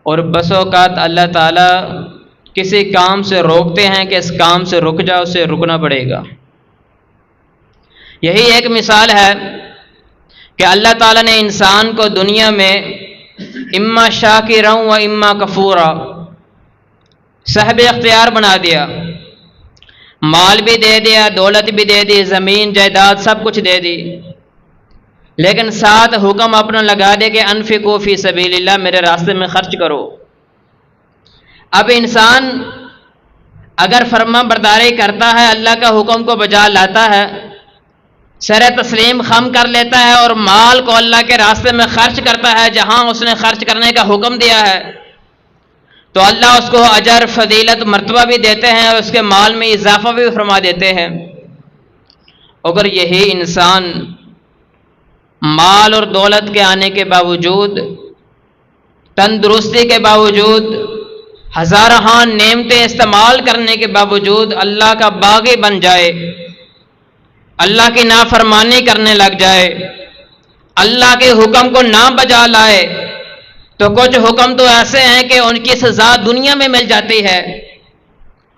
और बस औक़ात अल्लाह ताला किसी काम से रोकते हैं कि इस काम से रुक जाओ, उसे रुकना पड़ेगा। यही एक मिसाल है कि अल्लाह ताला ने इंसान को दुनिया में इम्मा शाकिरा व इम्मा कफूरा साहिब इख्तियार बना दिया। माल भी दे दिया, दौलत भी दे दी, ज़मीन जायदाद सब कुछ दे दी, लेकिन साथ हुक्म अपना लगा दे कि अनफिकू फी सबीलिल्लाह, मेरे रास्ते में खर्च करो। अब इंसान अगर फर्मा बरदारी करता है, अल्लाह का हुक्म को बजा लाता है, सर तस्लीम खम कर लेता है और माल को अल्लाह के रास्ते में खर्च करता है जहां उसने खर्च करने का हुक्म दिया है, तो अल्लाह उसको अजर, फजीलत, मर्तबा भी देते हैं और उसके माल में इजाफा भी फरमा देते हैं। अगर यही इंसान माल और दौलत के आने के बावजूद, तंदुरुस्ती के बावजूद, हजारहां नेमतें इस्तेमाल करने के बावजूद अल्लाह का बागी बन जाए, अल्लाह की नाफरमानी करने लग जाए, अल्लाह के हुक्म को ना बजा लाए, तो कुछ हुक्म तो ऐसे हैं कि उनकी सजा दुनिया में मिल जाती है,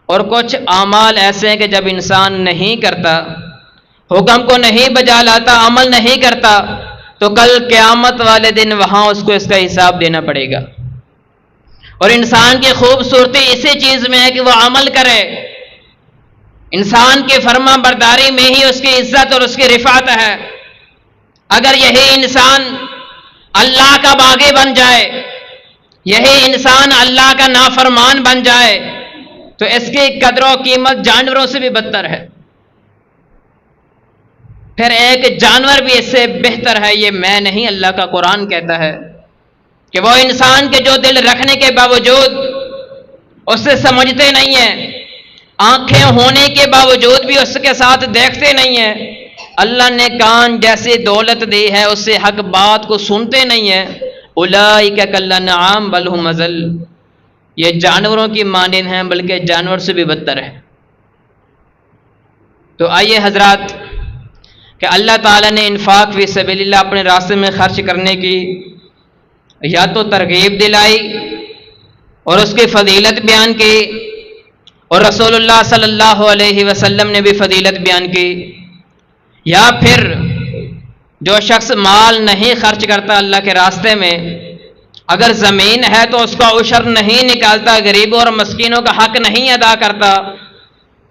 और कुछ आमाल ऐसे हैं कि जब इंसान नहीं करता, हुक्म को नहीं बजा लाता, अमल नहीं करता, तो कल क़यामत वाले दिन वहां उसको इसका हिसाब देना पड़ेगा। और इंसान की खूबसूरती इसी चीज में है कि वह अमल करे। इंसान की फर्मा बरदारी में ही उसकी इज्जत और उसकी रिफात है। अगर यही इंसान अल्लाह का बागी बन जाए, यही इंसान अल्लाह का नाफरमान बन जाए, तो इसकी कदर और कीमत जानवरों से भी बदतर है। फिर एक जानवर भी इससे बेहतर है, ये मैं नहीं, अल्लाह का कुरान कहता है कि वो इंसान के जो दिल रखने के बावजूद उससे समझते नहीं है, आंखें होने के बावजूद भी उसके साथ देखते नहीं है, अल्लाह ने कान जैसी दौलत दी है, उससे हक बात को सुनते नहीं है। उलाइका कल्लनआम बल हुम अज़ल, ये जानवरों की मानिंद हैं, बल्कि जानवर से भी बदतर है। तो आइए हजरात कि अल्लाह ताला ने इन्फाक फी सबीलिल्लाह, अपने रास्ते में खर्च करने की या तो तरगीब दिलाई और उसकी फजीलत बयान की, और रसूलुल्लाह सल्लल्लाहु अलैहि वसल्लम ने भी फजीलत बयान की। या फिर जो शख्स माल नहीं खर्च करता अल्लाह के रास्ते में, अगर ज़मीन है तो उसका उशर नहीं निकालता, गरीबों और मस्कीनों का हक नहीं अदा करता,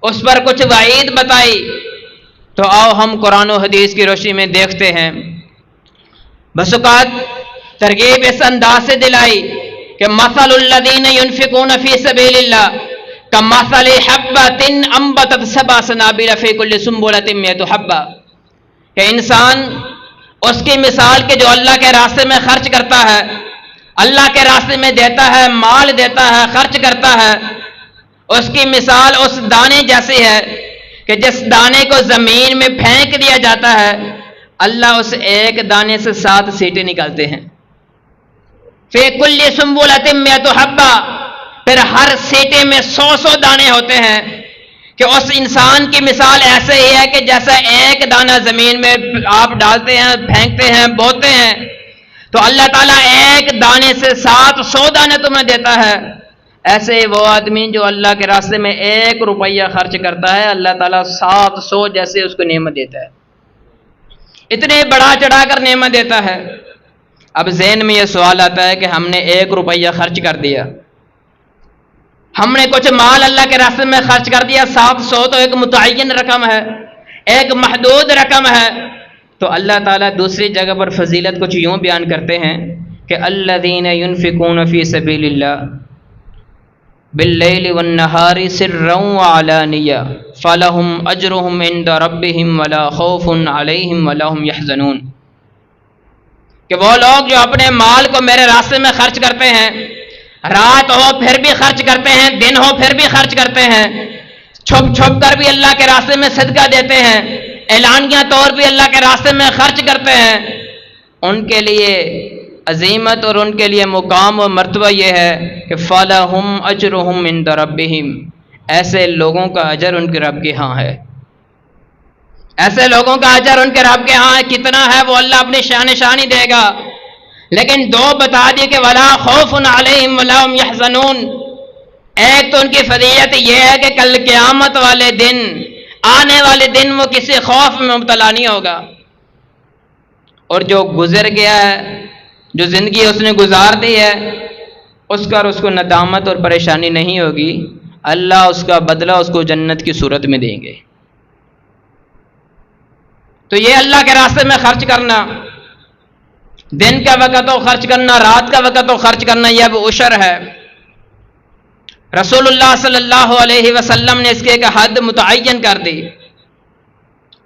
उस पर कुछ वाईद बताई। तो आओ हम कुरान और हदीस की रोशनी में देखते हैं। बसुकात तरगीब इस अंदाज से दिलाई कि मसलुल्लज़ीना युनफ़िक़ूना फ़ी सबीलिल्लाह कमसलि हब्बतिन अंबतत सबअ सनाबिल फ़ी कुल्लि सुंबुलतिन मिअतु हब्बा, कि इंसान उसकी मिसाल के जो अल्लाह के रास्ते में खर्च करता है, अल्लाह के रास्ते में देता है, माल देता है, खर्च करता है, उसकी मिसाल उस दाने जैसी है कि जिस दाने को जमीन में फेंक दिया जाता है, अल्लाह उस एक दाने से 7 सीटें निकालते हैं। फी कुल्लि सुंबुलतिन मिअतु हब्बा, फिर हर सीटे में 100 दाने होते हैं, कि उस इंसान की मिसाल ऐसे ही है कि जैसा एक दाना जमीन में आप डालते हैं, फेंकते हैं, बोते हैं, तो अल्लाह ताला एक दाने से 700 दाने तुम्हें देता है। ऐसे वो आदमी जो अल्लाह के रास्ते में 1 रुपया खर्च करता है, अल्लाह ताला 700 जैसे उसको नेमत देता है, इतने बढ़ा चढ़ा कर नेमत देता है। अब ज़हन में यह सवाल आता है कि हमने 1 रुपया खर्च कर दिया, हमने कुछ माल अल्लाह के रास्ते में खर्च कर दिया, 700 तो एक मुतय्यन रकम है, एक महदूद रकम है। तो अल्लाह ताला दूसरी जगह पर फजीलत कुछ यूं बयान करते हैं कि अल्लज़ीना युनफ़िक़ूना फ़ी सबीलिल्लाह बिल्लैलि वन्नहारि सिर्रन व अलानिया फ़लहुम अज्रुहुम इंदा रब्बिहिम वला खौफ़ुन अलैहिम वला हुम यहज़नून, कि वो लोग जो अपने माल को मेरे रास्ते में खर्च करते हैं, रात हो फिर भी खर्च करते हैं, दिन हो फिर भी खर्च करते हैं, छुप छुप कर भी अल्लाह के रास्ते में सदका देते हैं, ऐलानिया तौर भी अल्लाह के रास्ते में खर्च करते हैं, उनके लिए अजीमत और उनके लिए मुकाम और मर्तबा यह है कि फ़लहुम अज्रुहुम इंदा रब्बिहिम, ऐसे लोगों का अजर उनके रब के यहाँ है। ऐसे लोगों का अजर उनके रब के यहाँ कितना है वो अल्लाह अपनी शान शानी देगा। लेकिन दो बता दिए कि वला खौफुन अलैहिम वला हुम यहज़नून। एक तो उनकी फजीलत यह है कि कल क़यामत वाले दिन, आने वाले दिन वो किसी खौफ में मुब्तला नहीं होगा, और जो गुजर गया है, जो जिंदगी उसने गुजार दी है, उसका और उसको नदामत और परेशानी नहीं होगी। अल्लाह उसका बदला उसको जन्नत की सूरत में देंगे। तो ये अल्लाह के रास्ते में खर्च करना, दिन का वक़्त हो खर्च करना, रात का वक़्त हो खर्च करना, यह अब उशर है। रसूलुल्लाह सल्लल्लाहु अलैहि वसल्लम ने इसके एक हद मुतअय्यन कर दी।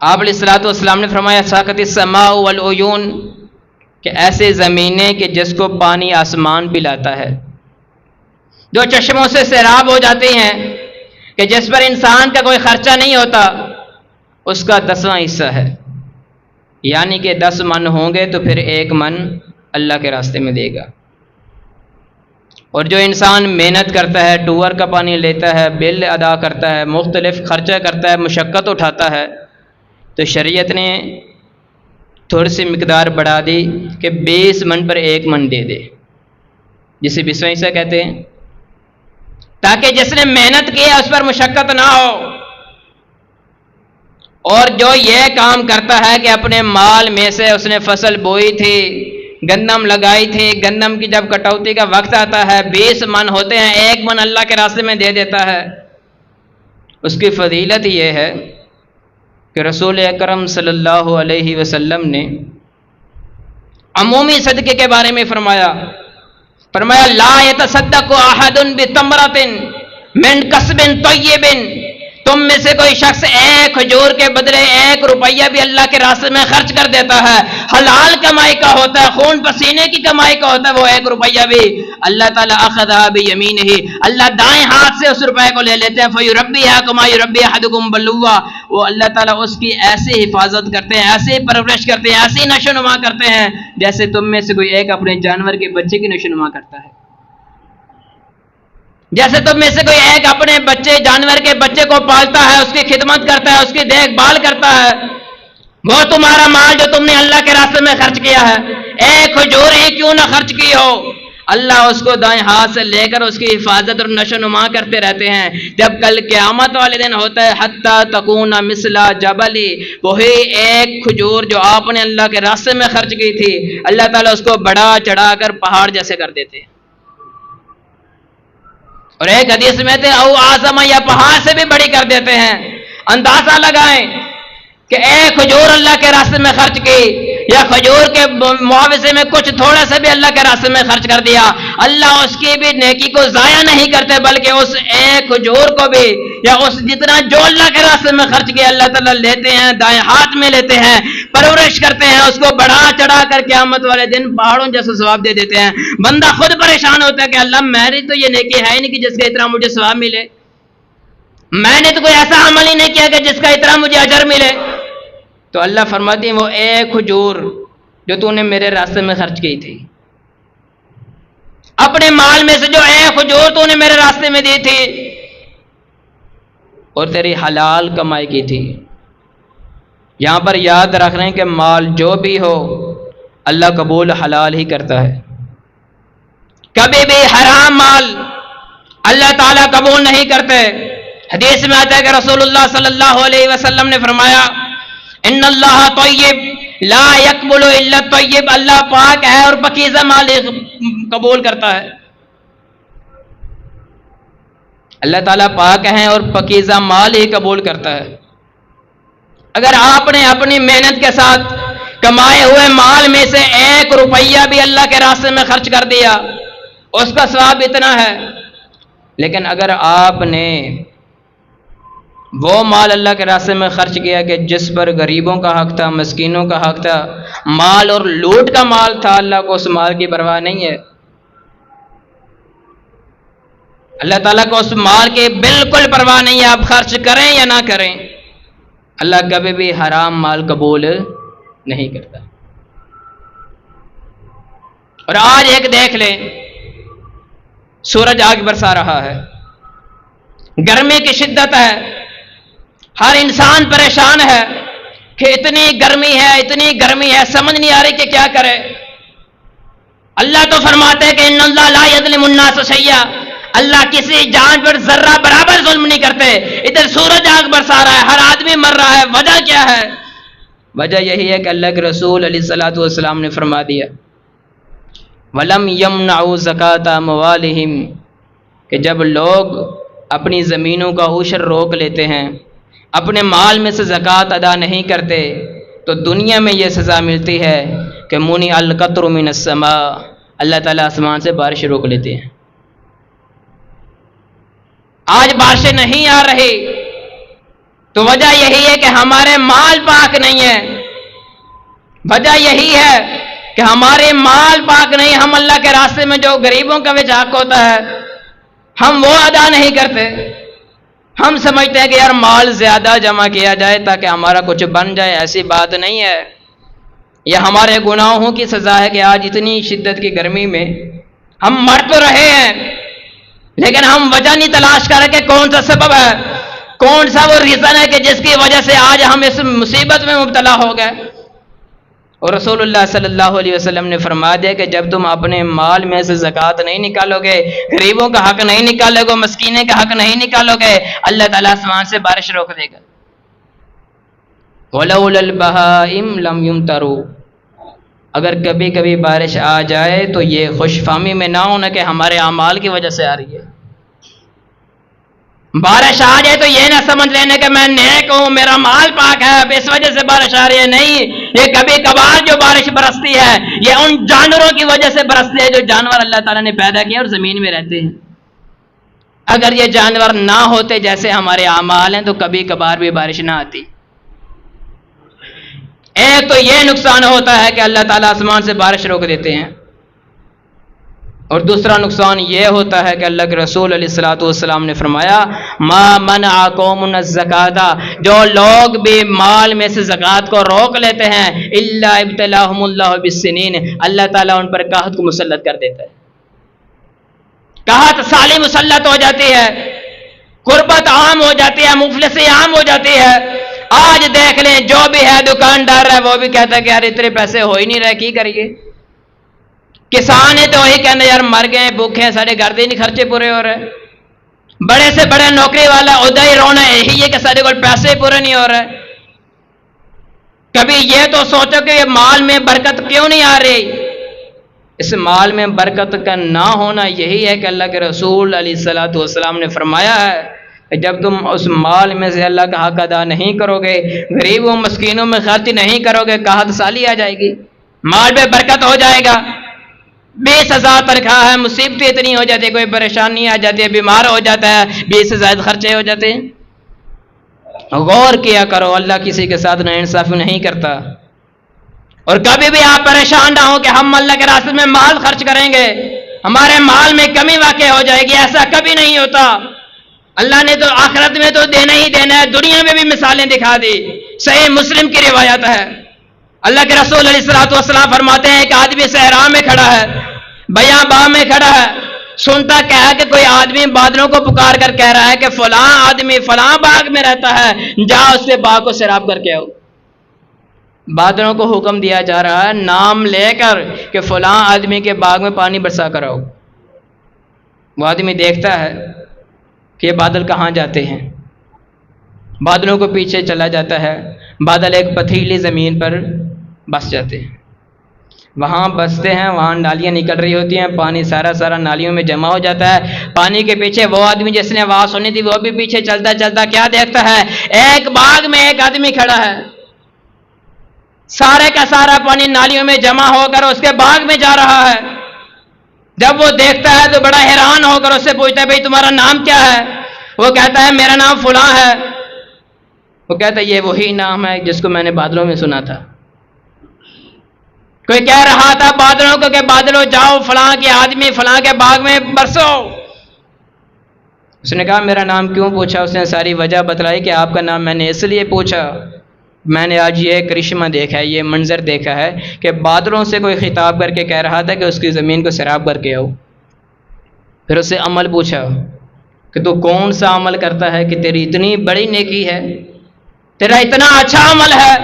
आप अलैहिस्सलातु वस्सलाम ने फरमाया साकतिस समाउ वल उयून, कि ऐसे ज़मीनें कि जिसको पानी आसमान पिलाता है, जो चश्मों से सैराब हो जाती हैं, कि जिस पर इंसान का कोई खर्चा नहीं होता, उसका 10वां हिस्सा है। यानी कि 10 मन होंगे तो फिर 1 मन अल्लाह के रास्ते में देगा। और जो इंसान मेहनत करता है, टूअर का पानी लेता है, बिल अदा करता है, मुख्तलिफ खर्चा करता है, मुशक्क़त उठाता है, तो शरीयत ने थोड़ी सी मिकदार बढ़ा दी कि 20 मन पर 1 मन दे दे, जिसे 20वां हिस्सा कहते हैं, ताकि जिसने मेहनत की है उस पर मुशक्कत ना हो। और जो ये काम करता है कि अपने माल में से उसने फसल बोई थी, गंदम लगाई थी, गंदम की जब कटौती का वक्त आता है, 20 मन होते हैं, 1 मन अल्लाह के रास्ते में दे देता है, उसकी फजीलत ये है कि रसूल अकरम सल्लल्लाहु अलैहि वसल्लम ने अमूमी सदक़े के बारे में फरमाया ला यतसद्दक़ु अहदुन बितमरतिन मिन कसबिन तय्यबिन, तुम में से कोई शख्स 1 खजूर के बदले 1 रुपया भी अल्लाह के रास्ते में खर्च कर देता है, हलाल कमाई का होता है, खून पसीने की कमाई का होता है, वो 1 रुपया भी अल्लाह ताला अखज़ा बियमीनिही, अल्लाह दाएं हाथ से उस रुपये को ले लेते हैं। फयुरब्बिहा कमा युरब्बी अहदुकुम बलुवा, वो अल्लाह ताला उसकी ऐसी हिफाजत करते हैं, ऐसी परवरिश करते हैं, ऐसी नशोनुमा करते हैं, जैसे तुम में से कोई एक अपने जानवर के बच्चे की नशोनुमा करता है। जैसे तुम में से कोई एक अपने बच्चे, जानवर के बच्चे को पालता है, उसकी खिदमत करता है, उसकी देखभाल करता है, वो तुम्हारा माल जो तुमने अल्लाह के रास्ते में खर्च किया है, 1 खजूर ही क्यों ना खर्च की हो, अल्लाह उसको दाएं हाथ से लेकर उसकी हिफाजत और नशोनुमा करते रहते हैं। जब कल क़यामत वाले दिन होता है, हत्ता तकूना मिसला जबली, वही 1 खजूर जो आपने अल्लाह के रास्ते में खर्च की थी, अल्लाह ताला उसको बढ़ा चढ़ा कर पहाड़ जैसे कर देते हैं। और एक हदीस में थे औ आज़म, या पहाड़ से भी बड़ी कर देते हैं। अंदाजा लगाएं कि 1 खजूर अल्लाह के रास्ते में खर्च की, या खजूर के मुआवजे में कुछ थोड़ा सा भी अल्लाह के रास्ते में खर्च कर दिया, अल्लाह उसकी भी नेकी को जाया नहीं करते, बल्कि उस 1 खजूर को भी, या उस जितना जो अल्लाह के रास्ते में खर्च किया, अल्लाह ताला लेते हैं, दाएं हाथ में लेते हैं, परवरिश करते हैं, उसको बढ़ा चढ़ा कर क़यामत वाले दिन पहाड़ों जैसा सवाब दे देते हैं। बंदा खुद परेशान होता है कि अल्लाह मेरी तो ये नेकी है ही नहीं कि जिसका इतना मुझे सवाब मिले, मैंने तो कोई ऐसा अमल ही नहीं किया कि जिसका इतना मुझे अजर मिले। तो अल्लाह फरमाती है वो 1 खजूर जो तूने मेरे रास्ते में खर्च की थी, अपने माल में से जो 1 खजूर तूने मेरे रास्ते में दी थी, और तेरी हलाल कमाई की थी। यहां पर याद रख रहे हैं कि माल जो भी हो अल्लाह कबूल हलाल ही करता है, कभी भी हराम माल अल्लाह ताला कबूल नहीं करते। हदीस में आता है कि रसूलुल्लाह सल्लल्लाहु अलैहि वसल्लम ने फरमाया इन्नल्लाह तय्यब ला यक़बुलु इल्ला तय्यब, अल्लाह पाक है और पकीज़ा माल कबूल करता है। अल्लाह ताला पाक है और पकीज़ा माल ही कबूल करता है। अगर आपने अपनी मेहनत के साथ कमाए हुए माल में से 1 रुपया भी अल्लाह के रास्ते में खर्च कर दिया, उसका सवाब इतना है। लेकिन अगर आपने वो माल अल्लाह के रास्ते में खर्च किया कि जिस पर गरीबों का हक था, मस्कीनों का हक था, माल और लूट का माल था, अल्लाह को उस माल की परवाह नहीं है। अल्लाह ताला को उस माल की बिल्कुल परवाह नहीं है, आप खर्च करें या ना करें, अल्लाह कभी भी हराम माल कबूल नहीं करता। और आज एक देख लें, सूरज आग बरसा रहा है, गर्मी की शिद्दत है, हर इंसान परेशान है कि इतनी गर्मी है, इतनी गर्मी है, समझ नहीं आ रही कि क्या करे। अल्लाह तो फरमाते हैं कि इन्नल्लाह ला यज़लिमुन नास शैया, अल्लाह किसी जान पर जर्रा बराबर जुल्म नहीं करते। इधर सूरज आग बरसा रहा है, हर आदमी मर रहा है, वजह क्या है? वजह यही है कि अल्लाह के रसूल अलैहिस्सलातु वस्सलाम ने फरमा दिया वलम यमनउ ज़काता अमवालिहिम, कि जब लोग अपनी ज़मीनों का उशर रोक लेते हैं, अपने माल में से ज़कात अदा नहीं करते, तो दुनिया में यह सज़ा मिलती है कि मुनी अल क़त्रु मिनस समा, अल्लाह ताला आसमान से बारिश रोक लेते हैं। आज बारिशें नहीं आ रही तो वजह यही है कि हमारे माल पाक नहीं है। वजह यही है कि हमारे माल पाक नहीं, हम अल्लाह के रास्ते में जो गरीबों का भी हक होता है हम वो अदा नहीं करते। हम समझते हैं कि यार माल ज्यादा जमा किया जाए ताकि हमारा कुछ बन जाए, ऐसी बात नहीं है। यह हमारे गुनाहों की सजा है कि आज इतनी शिद्दत की गर्मी में हम मर तो रहे हैं, लेकिन हम वजह नहीं तलाश कर रहे कि कौन सा सबब है, कौन सा वो रीजन है कि जिसकी वजह से आज हम इस मुसीबत में मुब्तला हो गए। और रसूलुल्लाह सल्लल्लाहु अलैहि वसल्लम ने फरमा दिया कि जब तुम अपने माल में से ज़कात नहीं निकालोगे, गरीबों का हक नहीं निकालोगे, मस्कीने का हक नहीं निकालोगे, अल्लाह ताला आसमान से बारिश रोक देगा। वलौलल बहाइम लम युमतरू, अगर कभी कभी बारिश आ जाए तो ये खुशफहमी में ना होना कि हमारे अमाल की वजह से आ रही है। बारिश आ जाए तो ये ना समझ लेने कि मैं नेक हूं, मेरा माल पाक है, अब इस वजह से बारिश आ रही है। नहीं, ये कभी कभार जो बारिश बरसती है ये उन जानवरों की वजह से बरसती है जो जानवर अल्लाह ताला ने पैदा किया और जमीन में रहते हैं। अगर ये जानवर ना होते जैसे हमारे अमाल हैं तो कभी कभार भी बारिश ना आती। एक तो ये नुकसान होता है कि अल्लाह ताला आसमान से बारिश रोक देते हैं, और दूसरा नुकसान ये होता है कि अल्लाह के रसूल अलैहिस्सलातु वस्सलाम ने फरमाया मा मनअ कौमुन ज़काता, जो लोग भी माल में से ज़कात को रोक लेते हैं, इल्ला इब्तलाहुमुल्लाहु बिस्सिनीन, अल्लाह ताला उन पर कहत को मुसल्लत कर देता है। कहत साली मुसल्लत हो जाती है, गुर्बत आम हो जाती है, मुफलिसी आम हो जाती है। आज देख लें जो भी है दुकानदार है वो भी कहता है कि यार इतने पैसे हो ही नहीं रहे, की करिए। किसान है तो वही कहते यार मर गए, भूखे हैं, साढ़े घर के नहीं खर्चे पूरे हो रहे। बड़े से बड़े नौकरी वाला उधर ही रोना यही है कि साढ़े को पैसे पूरे नहीं हो रहे। कभी ये तो सोचो कि ये माल में बरकत क्यों नहीं आ रही। इस माल में बरकत का ना होना यही है कि अल्लाह के रसूल अलैहिस्सलातु वस्सलाम ने फरमाया है कि जब तुम उस माल में से अल्लाह का हक अदा नहीं करोगे, गरीबों मस्कीनों में खर्च नहीं करोगे, कहत साली आ जाएगी, माल में बरकत हो जाएगा। 20,000 तनख्वाह है, मुसीबतें इतनी हो जाती है, कोई परेशानी आ जाती है, बीमार हो जाता है, 20,000 खर्चे हो जाते हैं। गौर किया करो, अल्लाह किसी के साथ नाइंसाफी नहीं करता। और कभी भी आप परेशान ना हो कि हम अल्लाह के रास्ते में माल खर्च करेंगे, हमारे माल में कमी वाक़ई हो जाएगी, ऐसा कभी नहीं होता। अल्लाह ने तो आखिरत में तो देना ही देना है, दुनिया में भी मिसालें दिखा दी। सही मुस्लिम की रिवायत है, अल्लाह के रसूल अलैहिस्सलातु वस्सलाम फरमाते हैं एक आदमी सहरा में खड़ा है, बयाबां में खड़ा है, सुनता क्या है कि कोई आदमी बादलों को पुकार कर कह रहा है कि फलां आदमी फलां बाग में रहता है, जाओ उसके बाग को सैराब करके आओ। बादलों को हुक्म दिया जा रहा है नाम लेकर कि फलां आदमी के बाग में पानी बरसा कर आओ। वो आदमी देखता है कि ये बादल कहाँ जाते हैं, बादलों को पीछे चला जाता है, बादल एक पथरीली ज़मीन पर बस जाते हैं। वहाँ बसते हैं, वहाँ नालियाँ निकल रही होती हैं, पानी सारा सारा नालियों में जमा हो जाता है। पानी के पीछे वो आदमी जिसने आवाज़ सुनी थी वो भी पीछे चलता चलता क्या देखता है, एक बाग में एक आदमी खड़ा है, सारे का सारा पानी नालियों में जमा होकर उसके बाग में जा रहा है। जब वो देखता है तो बड़ा हैरान होकर उससे पूछता है भाई तुम्हारा नाम क्या है। वो कहता है मेरा नाम फलां है। वो कहता है ये वही नाम है जिसको मैंने बादलों में सुना था। कोई कह रहा था बादलों को कि बादलों जाओ फलां के आदमी फलां के बाग में बरसो। उसने कहा मेरा नाम क्यों पूछा। उसने सारी वजह बतलाई कि आपका नाम मैंने इसलिए पूछा, मैंने आज ये करिश्मा देखा है, ये मंजर देखा है कि बादलों से कोई खिताब करके कह रहा था कि उसकी ज़मीन को सैराब करके आओ। फिर उससे अमल पूछा कि तू कौन सा अमल करता है कि तेरी इतनी बड़ी नेकी है, तेरा इतना अच्छा अमल है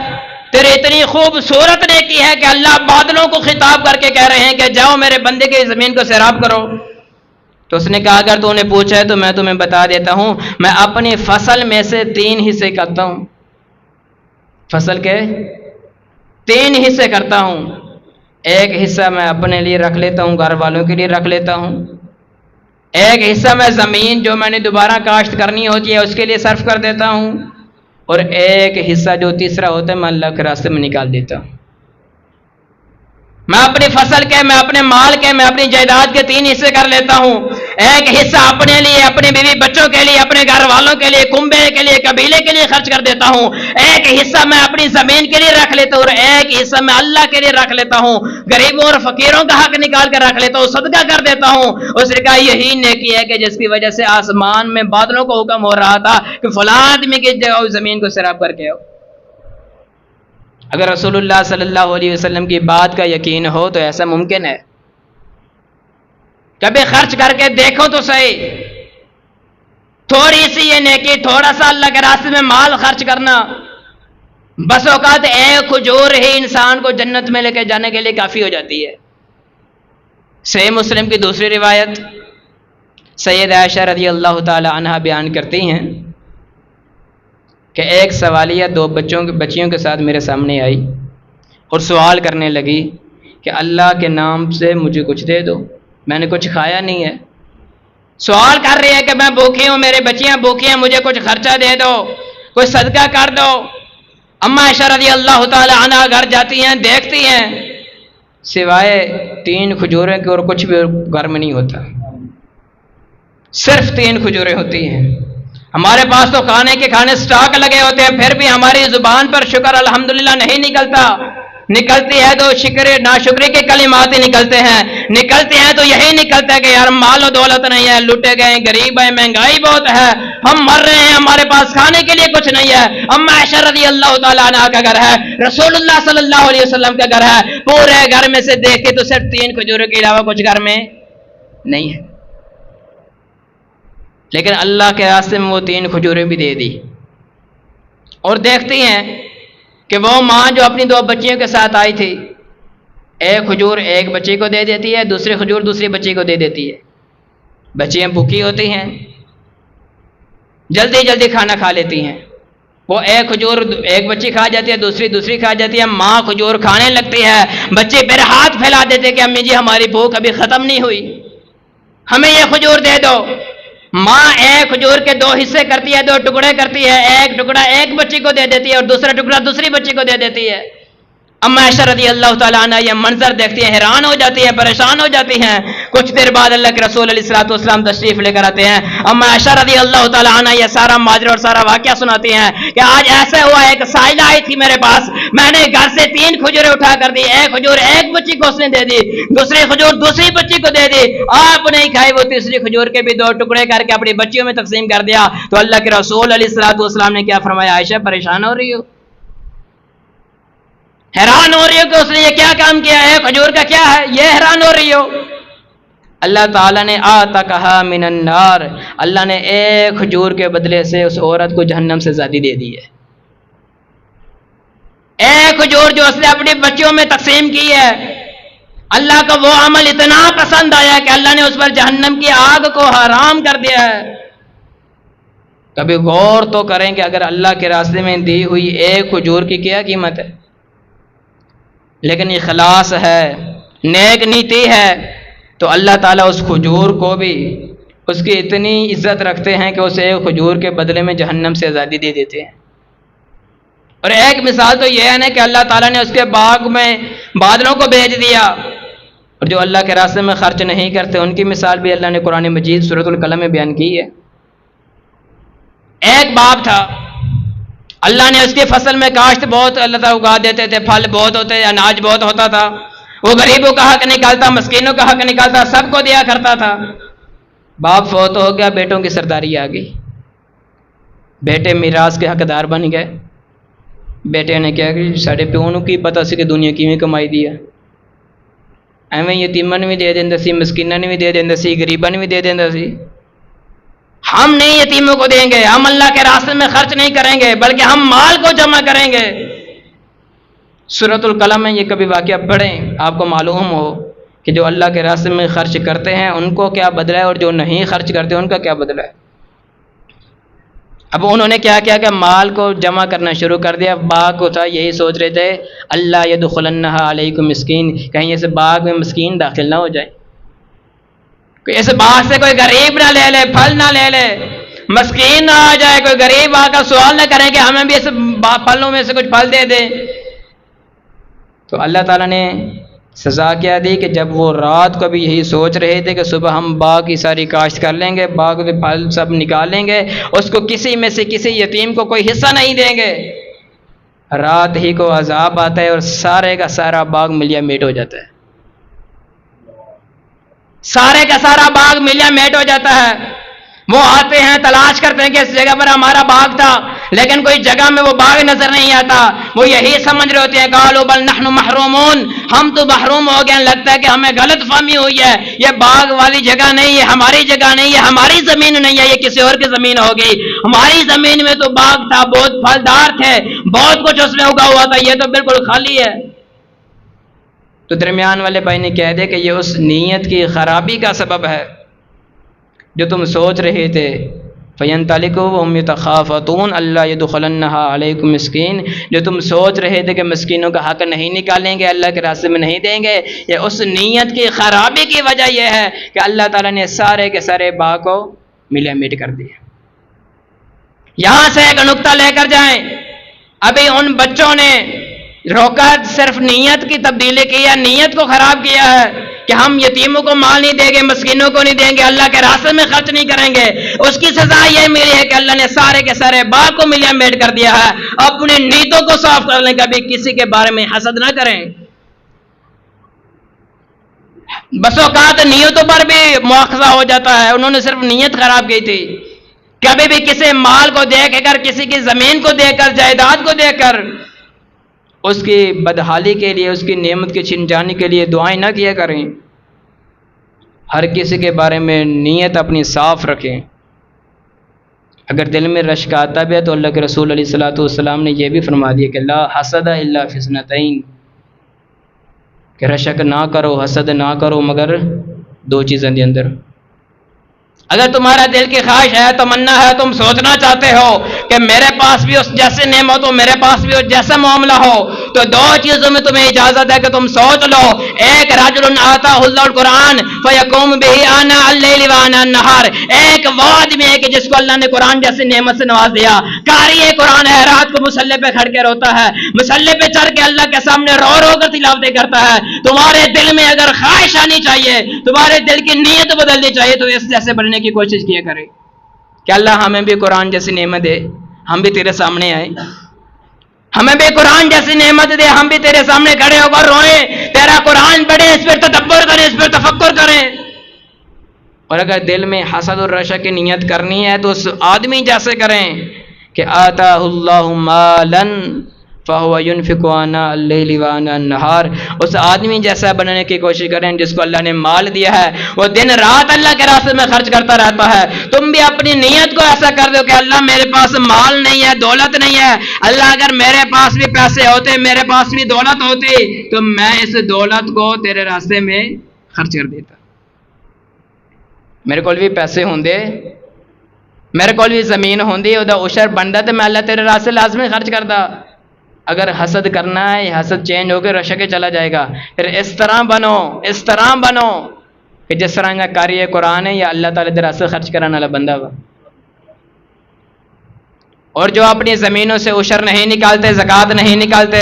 तेरे इतनी खूबसूरत नेकी है कि अल्लाह बादलों को खिताब करके कह रहे हैं कि जाओ मेरे बंदे की ज़मीन को सैराब करो। तो उसने कहा अगर तूने पूछा है तो मैं तुम्हें बता देता हूं, मैं अपनी फसल में से 3 हिस्से करता हूं। फसल के 3 हिस्से करता हूं। एक हिस्सा मैं अपने लिए रख लेता हूं, घर वालों के लिए रख लेता हूं। एक हिस्सा मैं ज़मीन जो मैंने दोबारा काश्त करनी होती है उसके लिए सर्फ कर देता हूं, और एक हिस्सा जो तीसरा होता है मैं अल्लाह के रास्ते में निकाल देता हूं। मैं अपनी फसल के, मैं अपने माल के, मैं अपनी जायदाद के 3 हिस्से कर लेता हूं। एक हिस्सा अपने लिए, अपने बीवी बच्चों के लिए, अपने घर वालों के लिए, कुंबे के लिए, कबीले के लिए खर्च कर देता हूं। एक हिस्सा मैं अपनी जमीन के लिए रख लेता हूं और एक हिस्सा मैं अल्लाह के लिए रख लेता हूं। गरीबों और फकीरों का हक निकाल कर रख लेता हूं, सदका कर देता हूं। उसने कहा यही नेकी है कि जिसकी वजह से आसमान में बादलों को हुक्म हो रहा था कि फलां आदमी की जमीन को सैराब करके आओ। अगर रसूलुल्लाह सल्लल्लाहु अलैहि वसल्लम की बात का यकीन हो तो ऐसा मुमकिन है। कभी खर्च करके देखो तो सही। थोड़ी सी ये नेकी, थोड़ा सा अल्लाह के रास्ते में माल खर्च करना, बस औकात एक खजूर ही इंसान को जन्नत में लेके जाने के लिए काफी हो जाती है। सही मुस्लिम की दूसरी रिवायत सैयद आयशा रज़ी अल्लाह ताला अन्हा बयान करती हैं कि एक सवालिया 2 बच्चियों के साथ मेरे सामने आई और सवाल करने लगी कि अल्लाह के नाम से मुझे कुछ दे दो, मैंने कुछ खाया नहीं है। सवाल कर रही है कि मैं भूखी हूं, मेरी बच्चियां भूखी हैं, मुझे कुछ खर्चा दे दो, कोई सदका कर दो। अम्मा आयशा रज़ी अल्लाह ताला अन्हा घर जाती हैं, देखती हैं सिवाय 3 खजूरें के और कुछ भी घर में नहीं होता, सिर्फ 3 खजूरें होती हैं। हमारे पास तो खाने के खाने स्टॉक लगे होते हैं, फिर भी हमारी जुबान पर शुक्र अल्हम्दुलिल्लाह नहीं निकलता। निकलती है तो शुक्र नाशुक्री के कलिमात ही निकलते हैं। निकलते हैं तो यही निकलता है कि यार मालो दौलत नहीं है, लुटे गए, गरीब है, महंगाई बहुत है, हम मर रहे हैं, हमारे पास खाने के लिए कुछ नहीं है। अम्मा आयशा रज़ी अल्लाह ताला अन्हा का घर है, रसूलुल्लाह सल्लल्लाहु अलैहि वसल्लम का घर है। पूरे घर में से देखे तो सिर्फ 3 खजूरों के अलावा कुछ घर में नहीं है, लेकिन अल्लाह के रास्ते में वो 3 खजूरें भी दे दी। और देखती हैं कि वो माँ जो अपनी 2 बच्चियों के साथ आई थी, एक खजूर एक बच्ची को दे देती है, दूसरी खजूर दूसरी बच्ची को दे देती है। बच्चियां भूखी होती हैं, जल्दी जल्दी खाना खा लेती हैं। वो एक खजूर एक बच्ची खा जाती है, दूसरी खा जाती है। माँ खजूर खाने लगती है, बच्चे फिर हाथ फैला देते कि अम्मी जी हमारी भूख अभी खत्म नहीं हुई, हमें ये खजूर दे दो। माँ एक खजूर के 2 हिस्से करती है, 2 टुकड़े करती है, एक टुकड़ा एक बच्ची को दे देती है और दूसरा टुकड़ा दूसरी बच्ची को दे देती है। अम्मा आयशा रज़ी अल्लाह ताला अन्हा ये मंजर देखती है, हैरान हो जाती है, परेशान हो जाती हैं। कुछ देर बाद अल्लाह के रसूल अलैहिस्सलातु वस्सलाम तशरीफ लेकर आते हैं। अम्मा आयशा रज़ी अल्लाह ताला अन्हा ये सारा माजरा और सारा वाकया सुनाती हैं कि आज ऐसा हुआ, एक साइला आई थी मेरे पास, मैंने घर से 3 खजूरें उठा कर दी, एक खजूर एक बच्ची को उसने दे दी, दूसरी खजूर दूसरी बच्ची को दे दी, आप नहीं खाई, वो तीसरी खजूर के भी 2 टुकड़े करके अपनी बच्चियों में तकसीम कर दिया। तो अल्लाह के रसूल अलैहिस्सलातु वस्सलाम ने क्या फरमाया, आयशा परेशान हो रही हो, हैरान हो रही हो कि उसने ये क्या काम किया है, खजूर का क्या है, ये हैरान हो रही हो। अल्लाह ताला ने आता कहा मिनन्नार, अल्लाह ने एक खजूर के बदले से उस औरत को जहन्नम से आज़ादी दे दी है। एक खजूर जो उसने अपनी बच्चियों में तकसीम की है, अल्लाह का वो अमल इतना पसंद आया कि अल्लाह ने उस पर जहन्नम की आग को हराम कर दिया है। कभी गौर तो करें कि अगर अल्लाह के रास्ते में दी हुई एक खजूर की क्या कीमत है, लेकिन इखलास है, नेक नीति है, तो अल्लाह ताला उस खजूर को भी उसकी इतनी इज्जत रखते हैं कि उसे एक खजूर के बदले में जहन्नम से आज़ादी दे देते हैं। और एक मिसाल तो यह है ना कि अल्लाह ताला ने उसके बाग में बादलों को भेज दिया, और जो अल्लाह के रास्ते में खर्च नहीं करते उनकी मिसाल भी अल्लाह ने कुरान मजीद सूरतुल कलम में बयान की है। एक बाप था, अल्लाह ने उसकी फसल में काश्त बहुत अल्लाह ताला उगा देते थे, फल बहुत होते, अनाज बहुत होता था, वो गरीबों का हक निकालता, मस्कीनों का हक निकालता, सबको दिया करता था। बाप फौत हो गया, बेटों की सरदारी आ गई, बेटे मीरास के हकदार बन गए। बेटे ने क्या कि साढ़े प्यो नूं की पता सी कि दुनिया किवें कमाई दी है, एवें यतीमां नूं भी दे दिंदा सी, मस्कीनां नूं भी दे दिंदा सी, गरीबां नूं भी दे दिंदा सी। हम नहीं यतीमों को देंगे, हम अल्लाह के रास्ते में खर्च नहीं करेंगे, बल्कि हम माल को जमा करेंगे। सूरतुल कलम में ये कभी वाक़या पढ़ें, आपको मालूम हो कि जो अल्लाह के रास्ते में खर्च करते हैं उनको क्या बदला है और जो नहीं खर्च करते उनका क्या बदला है। अब उन्होंने क्या किया कि माल को जमा करना शुरू कर दिया। बाग को था, यही सोच रहे थे अल्लाह यदखुलन्नहा अलैकुम मिस्कीन, कहीं ऐसे बाग में मिस्कीन दाखिल ना हो जाए, कोई ऐसे बाग से कोई गरीब ना ले ले, फल ना ले ले, मिस्कीन ना आ जाए, कोई गरीब आकर सवाल ना करें कि हमें भी ऐसे फलों में से कुछ फल दे दे। तो अल्लाह ताला ने सज़ा क्या दी कि जब वो रात को भी यही सोच रहे थे कि सुबह हम बाग की सारी काश्त कर लेंगे, बाग के फल सब निकालेंगे, उसको किसी में से किसी यतीम को कोई हिस्सा नहीं देंगे, रात ही को अजाब आता है और सारे का सारा बाग मिलिया मेट हो जाता है। सारे का सारा बाग मिलिया मेट हो जाता है। वो आते हैं, तलाश करते हैं कि इस जगह पर हमारा बाग था, लेकिन कोई जगह में वो बाग नजर नहीं आता। वो यही समझ रहे होते हैं कालो बल नहनु महरूमून, हम तो महरूम हो गए, लगता है कि हमें गलत फहमी हुई है, ये बाग वाली जगह नहीं है, हमारी जगह नहीं है, हमारी जमीन नहीं है, ये किसी और की जमीन हो गई। हमारी जमीन में तो बाग था, बहुत फलदार थे, बहुत कुछ उसमें उगा हुआ था, ये तो बिल्कुल खाली है। तो दरमियान वाले भाई ने कह दिया कि ये उस नीयत की खराबी का सबब है जो तुम सोच रहे थे। फ़यंतलिकू वहुम यतखाफ़तून अल्ला यदखुलन्नहा अलैकुम मिस्कीन, जो तुम सोच रहे थे कि मिस्कीनों का हक नहीं निकालेंगे, अल्लाह के रास्ते में नहीं देंगे, ये उस नीयत की खराबी की वजह यह है कि अल्लाह ताला ने सारे के सारे बाग को मिला मिट कर दिया। यहां से एक नुक्ता लेकर जाएं, अभी उन बच्चों ने रोका, सिर्फ नीयत की तब्दीली की है, नीयत को खराब किया है कि हम यतीमों को माल नहीं देंगे, मस्कीनों को नहीं देंगे, अल्लाह के रास्ते में खर्च नहीं करेंगे। उसकी सजा यह मिली है कि अल्लाह ने सारे के सारे बाग को मिलिया मेट कर दिया है। अपनी नीयतों को साफ कर लें, कभी किसी के बारे में हसद ना करें। बसोकात नीयतों पर भी मुआखजा हो जाता है, उन्होंने सिर्फ नीयत खराब की थी। कभी भी किसी माल को देखकर, किसी की जमीन को देखकर, जायदाद को देखकर उसकी बदहाली के लिए, उसकी नेमत के छिन जाने के लिए दुआएं ना किया करें। हर किसी के बारे में नीयत अपनी साफ रखें। अगर दिल में रश्क आता भी है तो अल्लाह के रसूल अलैहिस्सलातु वस्सलाम ने यह भी फरमा दिया कि ला हसद इल्ला फिस्नतैन, कि रश्क ना करो, हसद ना करो मगर दो चीज़ों के अंदर। अगर तुम्हारा दिल की ख्वाहिश है, तमन्ना है, तुम सोचना चाहते हो कि मेरे पास भी उस जैसे नेमत हो, मेरे पास भी उस जैसा मामला हो, तो दो चीजों में तुम्हें इजाजत है कि तुम सोच लो। एक रजुलन आताहुल्लाहुल कुरान फयकुम बिही आना अल-लैल व आना अन-नहार, एक वो आदमी है कि जिसको अल्लाह ने कुरान जैसी नेमत से नवाज दिया, कारी कुरान है, रात को मुसल्ले पे खड़ के रोता है, मुसल्ले पे चढ़ के अल्लाह के सामने रो रो कर तिलावतें करता है। तुम्हारे दिल में अगर ख्वाहिश आनी चाहिए, तुम्हारे दिल की नीयत बदलनी चाहिए, तो इस जैसे बनने की कोशिश किया करें कि अल्लाह हमें भी कुरान जैसी नेमत दे, हम भी तेरे सामने आए, हमें भी कुरान जैसी नेमत दे, हम भी तेरे सामने खड़े होकर रोए, तेरा कुरान पढ़े, इस पर तदब्बर करें, इस पर तफक्कुर करें। और अगर दिल में हसद और रशा की नियत करनी है तो उस आदमी जैसे करें कि आताहुल्लाहु मालन फहुवा युनफिकु आना अल-लैल व आना अन-नहार, उस आदमी जैसा बनने की कोशिश करें जिसको अल्लाह ने माल दिया है, वो दिन रात अल्लाह के रास्ते में खर्च करता रहता है। तुम भी अपनी नीयत को ऐसा कर दो कि अल्लाह मेरे पास माल नहीं है, दौलत नहीं है, अल्लाह अगर मेरे पास भी पैसे होते, मेरे पास भी दौलत होती, तो मैं इस दौलत को तेरे रास्ते में खर्च कर देता। मेरे को भी पैसे होंगे, मेरे को भी जमीन होंगी, उदा उशर बनता तो मैं अल्लाह तेरे रास्ते लाजमी खर्च करता। अगर हसद करना है, हसद चेंज होकर रश के चला जाएगा। फिर इस तरह बनो, इस तरह बनो कि जिस तरह का कार्य कुरान है या अल्लाह ताला के रास्ते खर्च कराने वाला बंदा हुआ। और जो अपनी ज़मीनों से उशर नहीं निकालते, ज़कात नहीं निकालते,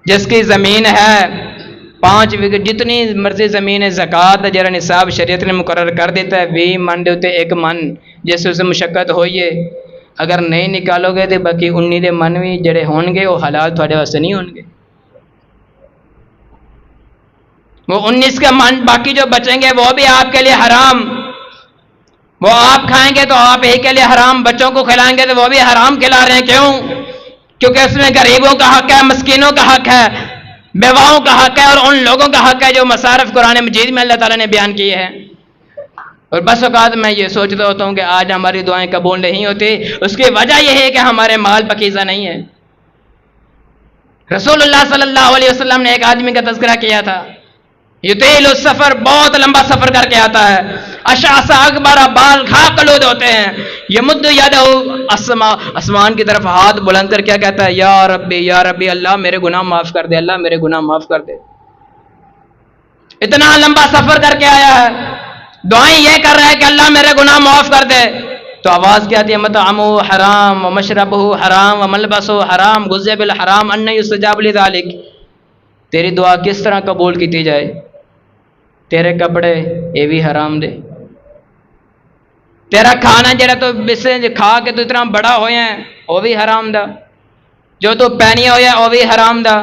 जिसकी ज़मीन है 5 विकेट जितनी मर्जी ज़मीन है, ज़कात जरा निसाब शरीयत ने मुकर्रर कर देता है, 20 मन दे उत्ते 1 मन, जैसे उसे मुशक्कत होइए, अगर नहीं निकालोगे तो बाकी 19 मन भी जड़े होंगे वो हलाल थोड़े वास्ते नहीं होंगे। वो 19 का मन बाकी जो बचेंगे वो भी आपके लिए हराम, वो आप खाएंगे तो आप ही के लिए हराम, बच्चों को खिलाएंगे तो वो भी हराम खिला रहे हैं। क्यों? क्योंकि उसमें गरीबों का हक है, मस्कीनों का हक है, बेवाओं का हक है और उन लोगों का हक है जो मसारफ कुरान मजीद में अल्लाह ताला ने बयान किए हैं। और बस औकात मैं ये सोचता होता हूँ कि आज हमारी दुआएं कबूल नहीं होती, उसकी वजह यह है कि हमारे माल पकीज़ा नहीं है। रसूलुल्लाह सल्लल्लाहु अलैहि वसल्लम ने एक आदमी का तज़किरा किया था, युतीलु सफ़र, बहुत लंबा सफ़र करके आता है, अशासा अकबर, बाल खाकलूद होते हैं, यमुद्दु यदहु आसमान की तरफ हाथ बुलंद कर क्या कहता है, या रब्बी अल्लाह मेरे गुनाह माफ़ कर दे, अल्लाह मेरे गुनाह माफ़ कर दे। इतना लंबा सफ़र करके आया है, दुआएं ये कर रहा है कि अल्लाह मेरे गुनाह माफ़ कर दे, तो आवाज़ क्या आती है, मतअमु हराम व मशरबहु हराम व मलबसु हराम गुज़्ज़िया बिल हराम अन्ना युस्तजाब लिज़ालिक। तेरी दुआ किस तरह कबूल की जाए, तेरे कपड़े ये भी हराम दे, तेरा खाना जरा तो बिसे खा के तो इतना बड़ा होया है वह भी हराम दा, जो तो पहनिया होया वह भी हराम दा,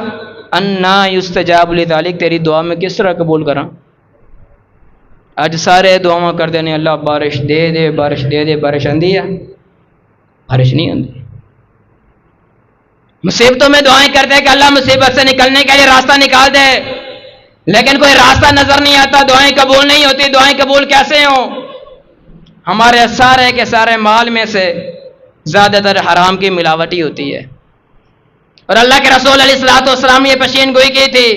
अन्ना युस्तजाब लिज़ालिक, तेरी दुआ में किस तरह कबूल करा। आज सारे दुआवां करते हैं अल्लाह बारिश दे दे, बारिश दे दे, बारिश आंदी है, बारिश नहीं आंदी। मुसीबतों में दुआएं करते हैं कि अल्लाह मुसीबत से निकलने के लिए रास्ता निकाल दे, लेकिन कोई रास्ता नजर नहीं आता, दुआएं कबूल नहीं होती। दुआएं कबूल कैसे हों? हमारे सारे के सारे माल में से ज्यादातर हराम की मिलावट ही होती है। और अल्लाह के रसूल अलैहिस्सलातु वस्सलाम ये पेशीन गोई की थी।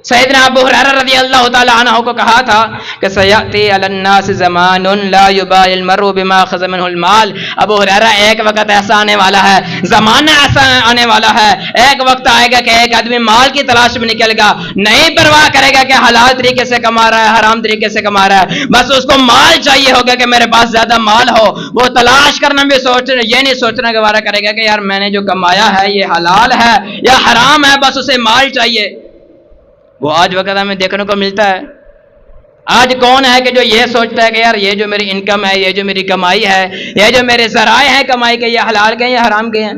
सैयदना अबू हुरैरा रज़ियल्लाहु ताला अन्हु को कहा था कि सयअती अलन्नास ज़मानुन ला युबाइल मर्उ बिमा अख़ज़ मिनहुल माल। अबू हुरैरा, एक वक्त ऐसा आने वाला है, ज़माना ऐसा आने वाला है, एक वक्त आएगा कि एक आदमी माल की तलाश में निकलेगा, नहीं परवाह करेगा कि हलाल तरीके से कमा रहा है हराम तरीके से कमा रहा है, बस उसको माल चाहिए होगा कि मेरे पास ज्यादा माल हो। वो तलाश करना भी ये नहीं सोचना गवारा करेगा कि यार मैंने जो कमाया है ये हलाल है या हराम है, बस उसे माल चाहिए। वो आज वक्त हमें देखने को मिलता है। आज कौन है कि जो ये सोचता है कि यार ये जो मेरी इनकम है, ये जो मेरी कमाई है, ये जो मेरे ज़राए हैं कमाई के, ये हलाल के हैं या हराम के हैं।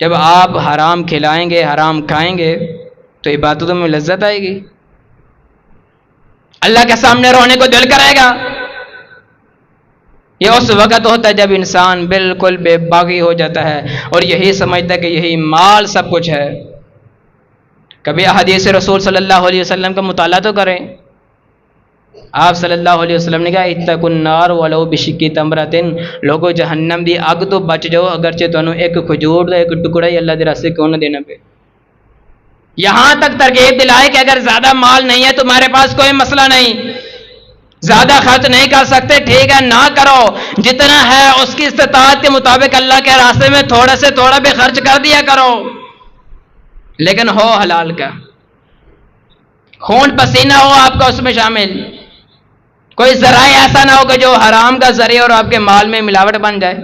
जब आप हराम खिलाएंगे, हराम खाएंगे, तो इबादतों में लज्जत आएगी, अल्लाह के सामने रोने को दिल करेगा। ये उस वक्त होता है जब इंसान बिल्कुल बेबाकी हो जाता है और यही समझता है कि यही माल सब कुछ है। कभी हदीस रसूल सल्लल्लाहु अलैहि वसल्लम का मुताला तो करें। आप सल्लल्लाहु अलैहि वसल्लम ने कहा, इत्तकुन नार वलो बिशिक्की तमरतिन, लोगों जहन्नम दी आग तो बच जाओ अगरचे तुहानू एक खजूर का एक टुकड़ा ही अल्लाह के रास्ते क्यों ना देना पे। यहां तक तरगीब दिलाए कि अगर ज्यादा माल नहीं है तुम्हारे पास कोई मसला नहीं, ज्यादा खर्च नहीं कर सकते, ठीक है ना करो, जितना है उसकी इस्तिताअत के मुताबिक अल्लाह के रास्ते में थोड़ा से थोड़ा भी खर्च कर दिया करो, लेकिन हो हलाल का, खून पसीना हो आपका उसमें शामिल, कोई जराए ऐसा ना हो कि जो हराम का जरिया और आपके माल में मिलावट बन जाए।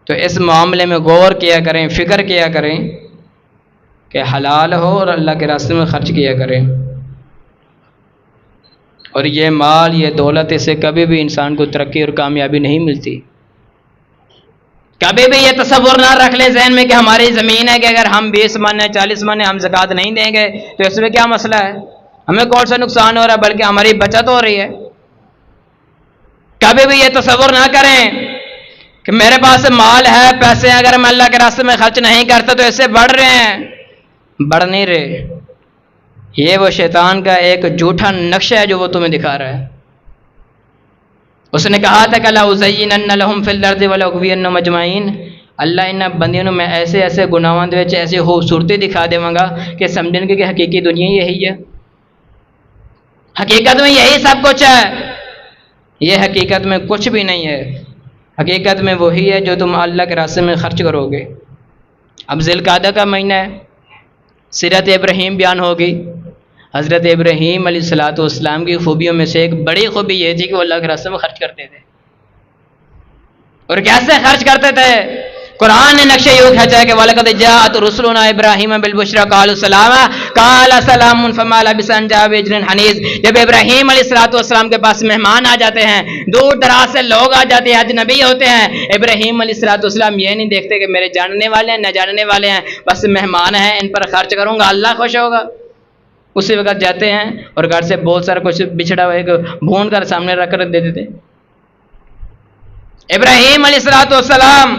तो इस मामले में गौर किया करें, फिक्र किया करें कि हलाल हो और अल्लाह के रास्ते में खर्च किया करें। और ये माल, ये दौलत, इससे कभी भी इंसान को तरक्की और कामयाबी नहीं मिलती। कभी भी ये तसव्वुर ना रख ले जहन में कि हमारी ज़मीन है कि अगर हम 20 मन है 40 मन है हम ज़कात नहीं देंगे तो इसमें क्या मसला है, हमें कौन सा नुकसान हो रहा है, बल्कि हमारी बचत हो रही है। कभी भी ये तसव्वुर ना करें कि मेरे पास माल है, पैसे हैं, अगर मैं अल्लाह के रास्ते में खर्च नहीं करता तो इससे बढ़ रहे हैं, बढ़ नहीं रहे। ये वो शैतान का एक झूठा नक्शा है जो वो तुम्हें दिखा रहा है। उसने कहा था कि ला उज़य्यिनन्ना लहुम फिल अर्ज़ि व लअग़वियन्नहुम अजमईन, अल्लाह इन बंदियों में ऐसे ऐसे गुनाहों दे विच ऐसी खूबसूरती दिखा देवांगा कि समझेंगे कि हकीकी दुनिया यही है, हकीकत में यही सब कुछ है। ये हकीकत में कुछ भी नहीं है, हकीकत में वही है जो तुम अल्लाह के रास्ते में खर्च करोगे। अब ज़िलक़ादा का महीना है, सीरत इब्राहीम बयान होगी। हज़रत इब्राहीम अलैहिस्सलाम की खूबियों में से एक बड़ी खूबी ये थी कि वो अल्लाह के रास्ते में खर्च करते थे। और कैसे खर्च करते थे? कुरान ने नक्शे यूं खींचा है कि वलक़द जाअत रुसुलुना इब्राहीम बिल बुश्रा क़ालू सलामा क़ाला सलामुन फमा लबिसा अन जाअ बिअज्रिन हनीज़। जब इब्राहीम अलैहिस्सलाम के पास मेहमान आ जाते हैं, दूर दराज से लोग आ जाते हैं, अजनबी होते हैं, इब्राहीम अलैहिस्सलाम ये नहीं देखते कि मेरे जानने वाले हैं न जानने वाले हैं, बस मेहमान हैं, इन पर खर्च करूँगा अल्लाह खुश होगा। उसी वक्त जाते हैं और घर से बहुत सारा कुछ बिछड़ा हुआ एक भून कर सामने रख कर दे देते। इब्राहीम अलैहिस्सलाम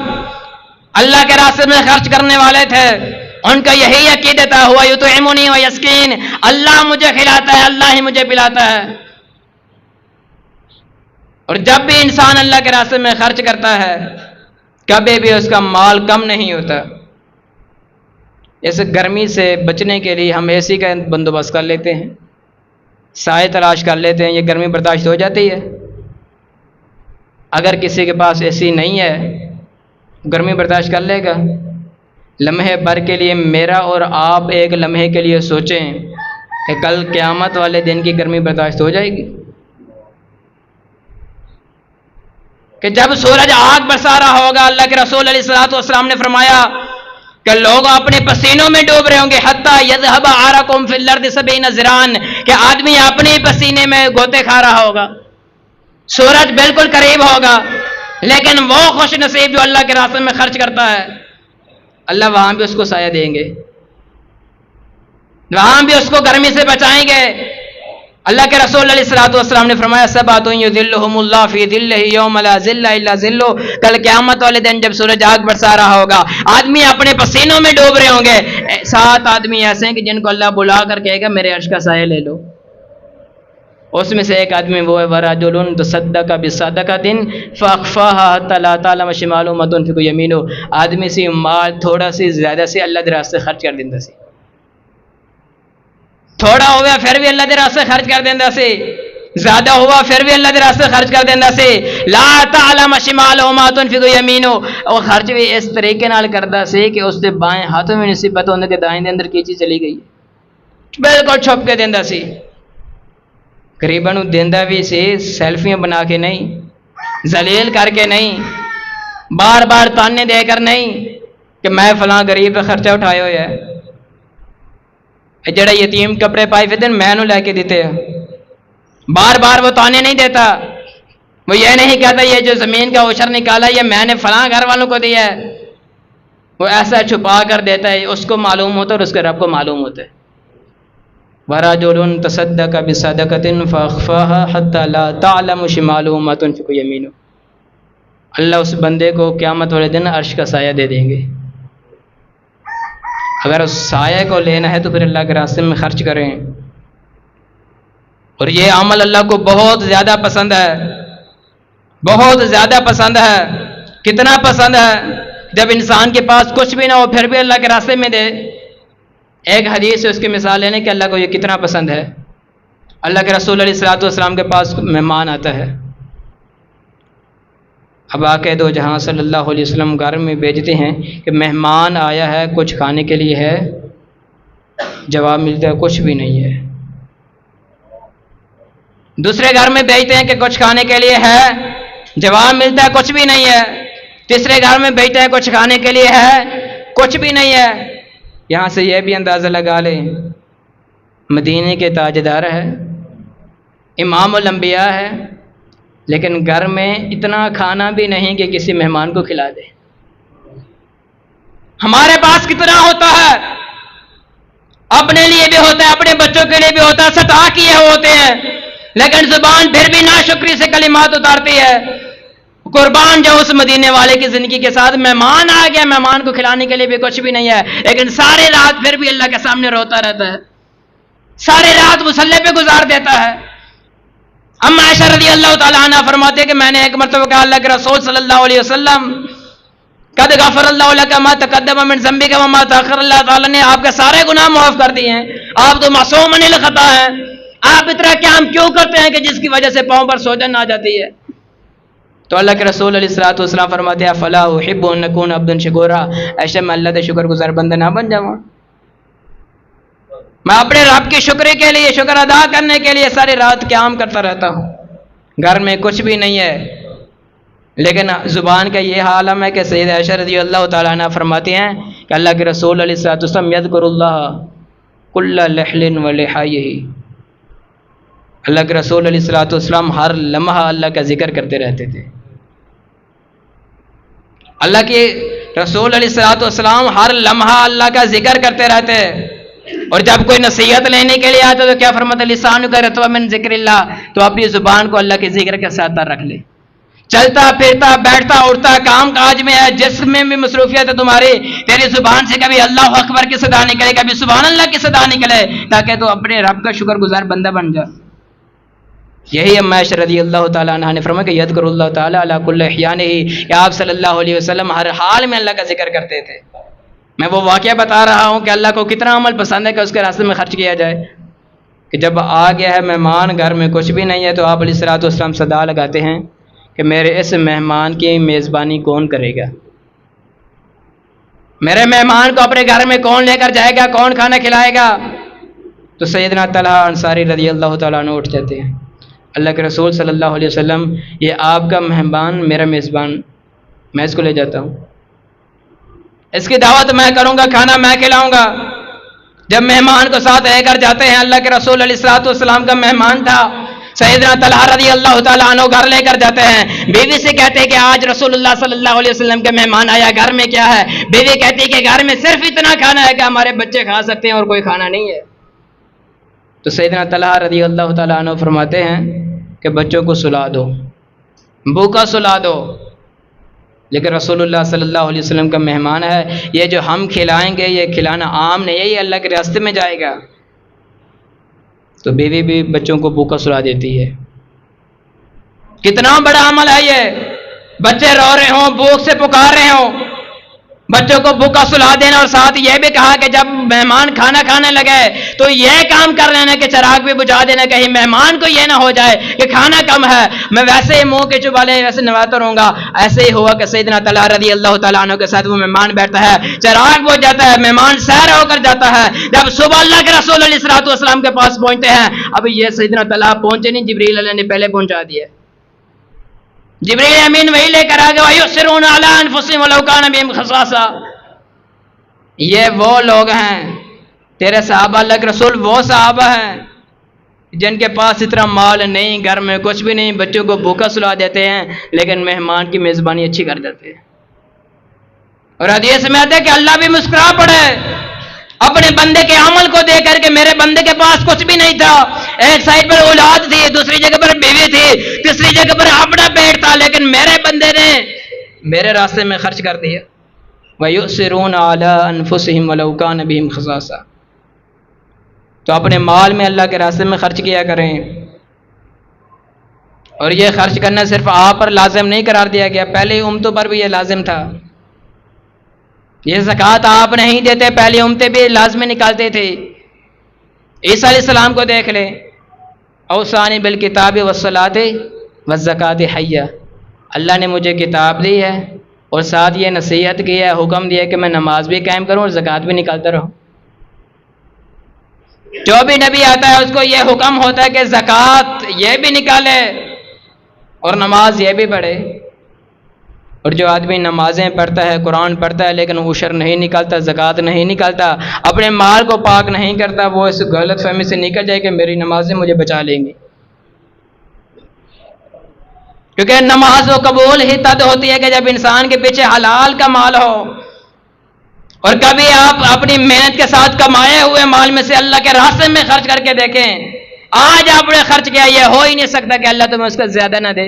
अल्लाह के रास्ते में खर्च करने वाले थे, उनका यही अकीदा था, हुआ युतइमुनी व यस्कीन, अल्लाह मुझे खिलाता है, अल्लाह ही मुझे पिलाता है। और जब भी इंसान अल्लाह के रास्ते में खर्च करता है कभी भी उसका माल कम नहीं होता। इस गर्मी से बचने के लिए हम एसी का बंदोबस्त कर लेते हैं, साए तलाश कर लेते हैं, ये गर्मी बर्दाश्त हो जाती है। अगर किसी के पास एसी नहीं है, गर्मी बर्दाश्त कर लेगा? लम्हे भर के लिए मेरा और आप एक लम्हे के लिए सोचें कि कल क़यामत वाले दिन की गर्मी बर्दाश्त हो जाएगी? कि जब सूरज आग बरसा रहा होगा, अल्लाह के रसूल अलैहिस्सलातु वस्सलाम ने फरमाया कि लोग अपने पसीनों में डूब रहे होंगे, हत्ता यज़हब आरकुम फिल अर्दि सबईना ज़िरान, कि आदमी अपने पसीने में गोते खा रहा होगा, सूरज बिल्कुल करीब होगा, लेकिन वो खुश नसीब जो अल्लाह के रास्ते में खर्च करता है, अल्लाह वहां भी उसको साया देंगे, वहां भी उसको गर्मी से बचाएंगे। अल्लाह के रसूल अलैहिस्सलातु वस्सलाम ने फरमाया सबातुन युज़िल्लुहुमुल्लाहु फी ज़िल्लिही यौम ला ज़िल्ला इल्ला ज़िल्लु, कल क़यामत वाले दिन जब सूरज आग बरसा रहा होगा, आदमी अपने पसीनों में डूब रहे होंगे, 7 आदमी ऐसे हैं कि जिनको अल्लाह बुला कर कहेगा मेरे अर्श का साया ले लो। उसमें से एक आदमी वो है वरजुलुन तसद्दक़ बिसदक़तिन फ़अख़फ़ाहा हत्ता ला तअलम शिमालुहु मा तुनफ़िक़ु यमीनुहु, आदमी से माल थोड़ा सी ज़्यादा से अल्लाह के रास्ते खर्च कर देंदा सी, थोड़ा हुआ फिर भी अल्लाह के रास्ते खर्च कर देंदा सी, ज्यादा हुआ फिर भी अल्लाह के रास्ते खर्च कर देंदा सी। ला तअलम शिमालुहु मा तुनफ़िक़ु यमीनुहु, और खर्च भी इस तरीके नाल करदा सी कि उसके बाएं हाथों में नहीं पता होंदा कि दाएं दे अंदर की चीज चली गई, बिल्कुल छुप के देंदा सी। गरीबां नूं देंदा भी सी, सेल्फियां बना के नहीं, जलील करके नहीं, बार बार ताने देकर नहीं कि मैं फलां गरीब का खर्चा उठाया हुआ है, जड़ा यतीम कपड़े पाए फिर मैनू लैके देते हैं, बार बार वो ताने नहीं देता। वो ये नहीं कहता ये जो जमीन का ओशर निकाला ये मैंने फलां घर वालों को दिया है, वो ऐसा छुपा कर देता है, उसको मालूम होता है और उसके रब को मालूम होता है। वरजुलुन तसद्दक़ बिसदक़तिन फ़अख़फ़ाहा हत्ता ला तअलम शिमालुहु मा तुनफ़िक़ु यमीनुहु, अल्लाह उस बंदे को क़यामत वाले दिन अर्श का साया दे देंगे। अगर उस साया को लेना है तो फिर अल्लाह के रास्ते में खर्च करें। और ये अमल अल्लाह को बहुत ज़्यादा पसंद है, बहुत ज़्यादा पसंद है। कितना पसंद है? जब इंसान के पास कुछ भी ना हो फिर भी अल्लाह के रास्ते में दे। एक हदीस से उसकी मिसाल लेने कि अल्लाह को ये कितना पसंद है। अल्लाह के रसूल अलैहिस्सलातु वस्सलाम के पास मेहमान आता है, अब आके दो जहाँ सल्लल्लाहु अलैहि वसल्लम घर में भेजते हैं कि मेहमान आया है, कुछ खाने के लिए है? जवाब मिलता है कुछ भी नहीं है। दूसरे घर में भेजते हैं कि कुछ खाने के लिए है, जवाब मिलता है कुछ भी नहीं है। तीसरे घर में भेजते हैं कुछ खाने के लिए है, कुछ भी नहीं है। यहाँ से यह भी अंदाज़ा लगा लें मदीने के ताजदार है, इमामुल अंबिया है, लेकिन घर में इतना खाना भी नहीं कि किसी मेहमान को खिला दे। हमारे पास कितना होता है, अपने लिए भी होता है, अपने बच्चों के लिए भी होता है, सता किए होते हैं, लेकिन जुबान फिर भी नाशुक्री से कलिमात उतारती है। कुर्बान जाओ उस मदीने वाले की जिंदगी के साथ। मेहमान आ गया, मेहमान को खिलाने के लिए भी कुछ भी नहीं है, लेकिन सारी रात फिर भी अल्लाह के सामने रोता रहता है, सारी रात मुसल्ले पे गुजार देता है। अम्मा आयशा रज़ियल्लाहु ताला अन्हा फरमाते हैं कि मैंने एक मरतबा कहा अल्लाह के रसूल सल्लल्लाहु अलैहि वसल्लम कद गफ़रल्लाहु लका मा तक़द्दम मिन ज़ंबिका व मा तअख़्ख़र, अल्लाह ताला ने आपके सारे गुनाह माफ़ कर दिए हैं, आप तो मासूम अनिल खता हैं। आप इतना काम क्यों करते हैं कि जिसकी वजह से पाँव पर सोजन आ जाती है? तो अल्लाह के रसूल अलैहिस्सलातु वस्सलाम फरमाते हैं फला उहिब्बु अन अकूना अब्दन शकूरा, ऐसे मैं अल्लाह के शुक्रगुजार बंदा ना बन जाऊँ। मैं अपने रब के शुक्र के लिए, शुक्र अदा करने के लिए सारी रात क़याम करता रहता हूँ। घर में कुछ भी नहीं है, लेकिन ज़ुबान का ये आलम है कि सैयद आयशा रज़ियल्लाहु ताला अन्हा फरमाती हैं कि अल्लाह के रसूल अलैहिस्सलातु वस्सलाम यज़कुरुल्लाह कुल्ला लहलिन व लिहायही, अल्लाह के रसूल अलैहिस्सलातु वस्सलाम हर लम्हा अल्लाह का जिक्र करते रहते थे। अल्लाह के रसूल अलैहिस्सलातु वस्सलाम हर लम्हा अल्लाह का जिक्र करते रहते। और जब कोई नसीहत लेने के लिए आता तो क्या फरमाते लिसानु का रतवा मिन ज़िक्रिल्लाह, तो अपनी जुबान को अल्लाह के जिक्र के साथ रख ले। चलता फिरता बैठता उठता काम काज में है, जिसमें भी मसरूफियत है तुम्हारी, तेरी जुबान से कभी अल्लाह अकबर की सदा निकले, कभी सुभान अल्लाह की सदा निकले, ताकि तू अपने रब का शुक्रगुजार बंदा बन जा। यही अम्माश रज़ी अल्लाह ताला अन्हा ने फरमाया कि यज़कुरुल्लाह ताला अला कुल्लि अहयानिही, कि आप सल्लल्लाहु अलैहि वसल्लम हर हाल में अल्लाह का जिक्र करते थे। मैं वो वाक़या बता रहा हूँ कि अल्लाह को कितना अमल पसंद है कि उसके रास्ते में खर्च किया जाए। कि जब आ गया है मेहमान, घर में कुछ भी नहीं है, तो आप अलैहिस्सलातु वस्सलाम सदा लगाते हैं कि मेरे इस मेहमान की मेज़बानी कौन करेगा, मेरे मेहमान को अपने घर में कौन लेकर जाएगा, कौन खाना खिलाएगा। तो सैयदना तलहा अंसारी रज़ी अल्लाह ताला अन्हु उठ जाते हैं, अल्लाह के रसूल सल्लल्लाहु अलैहि वसल्लम, ये आपका मेहमान, मेरा मेज़बान, मैं इसको ले जाता हूँ, इसकी दावत मैं करूँगा, खाना मैं खिलाऊँगा। जब मेहमान को साथ लेकर जाते हैं, अल्लाह के रसूल अलैहिस्सलातु वस्सलाम का मेहमान था, सैयदना तलहा रज़ी अल्लाह ताला अन्हु घर लेकर जाते हैं। बीवी से कहते हैं कि आज रसूलुल्लाह सल्लल्लाहु अलैहि वसल्लम के मेहमान आया, घर में क्या है। बीवी कहती है कि घर में सिर्फ इतना खाना है कि हमारे बच्चे खा सकते हैं और कोई खाना नहीं है। तो सैयदना तलहा रज़ी अल्लाह ताला अन्हु फरमाते हैं कि बच्चों को सुला दो, भूखा सुला दो, लेकिन रसूलुल्लाह सल्लल्लाहु अलैहि वसल्लम का मेहमान है, ये जो हम खिलाएंगे ये खिलाना आम नहीं, यही अल्लाह के रास्ते में जाएगा। तो बीवी भी बच्चों को भूखा सुला देती है। कितना बड़ा अमल है ये, बच्चे रो रहे हों, भूख से पुकार रहे हों, बच्चों को भूखा सुला देना। और साथ ये भी कहा कि जब मेहमान खाना खाने लगे तो यह काम कर लेना कि चिराग भी बुझा देना, कहीं मेहमान को यह ना हो जाए कि खाना कम है, मैं वैसे ही मुंह के चुबाले वैसे नवाता रहूंगा। ऐसे ही हुआ कि सैयदना तलहा रज़ी अल्लाह ताला अन्हु के साथ वो मेहमान बैठता है, चिराग बुझ जाता है, मेहमान सैर होकर जाता है। जब सुबह अल्लाह के रसूल अलैहिस्सलातु वस्सलाम के पास पहुंचते हैं, अब ये सैयदना तलहा पहुंचे नहीं, जिब्रील अलैहि ने पहले पहुंचा दिया। जिब्रील अमीन वही लेकर आ गए, युसिरूना अला अनफुसिहिम वलौ काना बिहिम खसासा। ये वो लोग हैं तेरे सहाबा, अल्लाह के रसूल वो सहाबा हैं जिनके पास इतना माल नहीं, घर में कुछ भी नहीं, बच्चों को भूखा सुला देते हैं, लेकिन मेहमान की मेज़बानी अच्छी कर देते हैं। और हदीस में आता है कि अल्लाह भी मुस्कुरा पड़े अपने बंदे के अमल को देख करके। मेरे बंदे के पास कुछ भी नहीं था, एक साइड पर औलाद थी, दूसरी जगह पर बीवी थी, तीसरी जगह पर अपना पेट था, लेकिन मेरे बंदे ने मेरे रास्ते में खर्च कर दिया। वयुसिरूना अला अनफुसिहिम वलौ काना बिहिम खसासा। तो अपने माल में अल्लाह के रास्ते में खर्च किया करें। और यह खर्च करना सिर्फ आप पर लाजिम नहीं करार दिया गया, पहले उम्मतों पर भी यह लाजिम था। ये ज़कात आप नहीं देते, पहली उम्मतें भी लाज़मी निकालते थे। ईसा अलैहिस्सलाम को देख ले, औसानी बिल किताब वस्सलात वज़्ज़कात हय्या, अल्लाह ने मुझे किताब दी है और साथ ये नसीहत की है, हुक्म दिया कि मैं नमाज भी कायम करूँ और ज़कात भी निकालता रहूँ। जो भी नबी आता है उसको ये हुक्म होता है कि ज़कात ये भी निकाले और नमाज ये भी पढ़े। और जो आदमी नमाजें पढ़ता है, कुरान पढ़ता है, लेकिन उशर नहीं निकालता, ज़कात नहीं निकालता, अपने माल को पाक नहीं करता, वो इस गलत फहमी से निकल जाए कि मेरी नमाजें मुझे बचा लेंगी। क्योंकि नमाज वो कबूल ही तद होती है कि जब इंसान के पीछे हलाल का माल हो। और कभी आप अपनी मेहनत के साथ कमाए हुए माल में से अल्लाह के रास्ते में खर्च करके देखें, आज आपने खर्च किया, यह हो ही नहीं सकता कि अल्लाह तुम्हें उसका ज्यादा ना दे।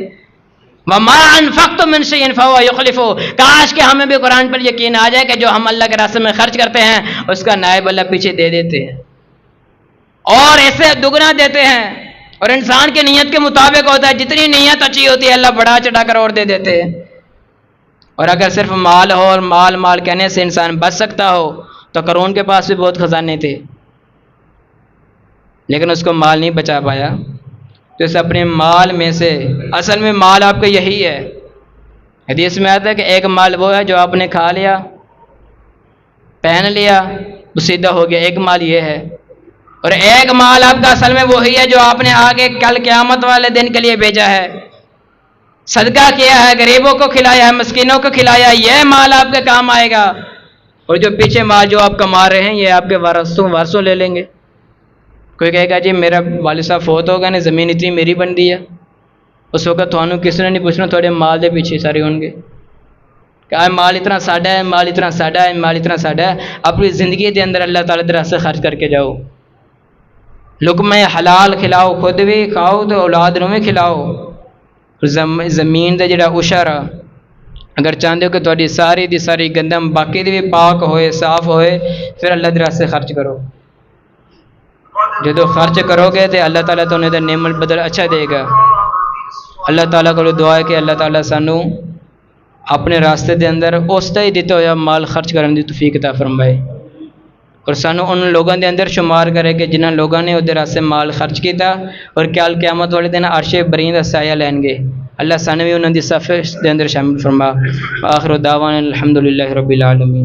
वमा अनफक़्तुम मिन शैइन फहुव युख़लिफ़ु। काश कि हमें भी कुरान पर यकीन आ जाए कि जो हम अल्लाह के रास्ते में खर्च करते हैं उसका नायब अल्लाह पीछे दे देते हैं और ऐसे दुगना देते हैं। और इंसान की नीयत के मुताबिक होता है, जितनी नीयत अच्छी होती है अल्लाह बढ़ा चढ़ा कर और दे देते हैं। और अगर सिर्फ माल हो और माल माल कहने से इंसान बच सकता हो तो क़ारून के पास भी बहुत ख़जाने थे, लेकिन उसको माल नहीं बचा पाया। तो इस अपने माल में से, असल में माल आपका यही है। हदीस में आता है कि एक माल वो है जो आपने खा लिया, पहन लिया, वो सीधा हो गया, एक माल ये है। और एक माल आपका असल में वही है जो आपने आगे कल क़यामत वाले दिन के लिए भेजा है, सदका किया है, गरीबों को खिलाया है, मस्कीनों को खिलाया, यह माल आपके काम आएगा। और जो पीछे माल जो आप कमा रहे हैं ये आपके वारसों ले लेंगे। कोई कहेगा जी मेरा वालिद साहब फोत हो गया ने, ज़मीन इतनी मेरी बन दी है, उस वक्त थानू किसी ने नहीं पूछना, थोड़े माल के पीछे सारे होंगे क्या माल इतना साढ़ा है, माल इतना साढ़ा है, माल इतना साढ़ा है। अपनी ज़िंदगी के अंदर अल्लाह ताला दे रास्ते खर्च करके जाओ, लुक़्मे हलाल खिलाओ, खुद भी खाओ तो औलाद नूं भी खिलाओ। ज़मीन का जिहड़ा उशर अगर चाहते हो कि तुहाडी सारी दी सारी गंदम बाकी दी भी पाक होए, साफ होए, फिर अल्लाह दे रास्ते खर्च करो। जो खर्च करोगे तो अल्लाह ताला तो उन्हें नेमत बदल अच्छा देगा। अल्लाह ताला को दुआ है कि अल्लाह ताला सानू अपने रास्ते के अंदर उसका ही दिता हुआ माल खर्च करने की तौफीक अता फरमाए और सानू उन लोगों के अंदर शुमार करे कि जिन्होंने लोगों ने उहदे रास्ते माल खर्च किया और कल क़यामत वाले दिन अर्शे बरी का साया लैनगे। अल्लाह सानू भी उन्होंने सफ़े के अंदर शामिल फरमा। आखिर दावाना अल्हम्दुलिल्लाहि रब्बिल आलमीन।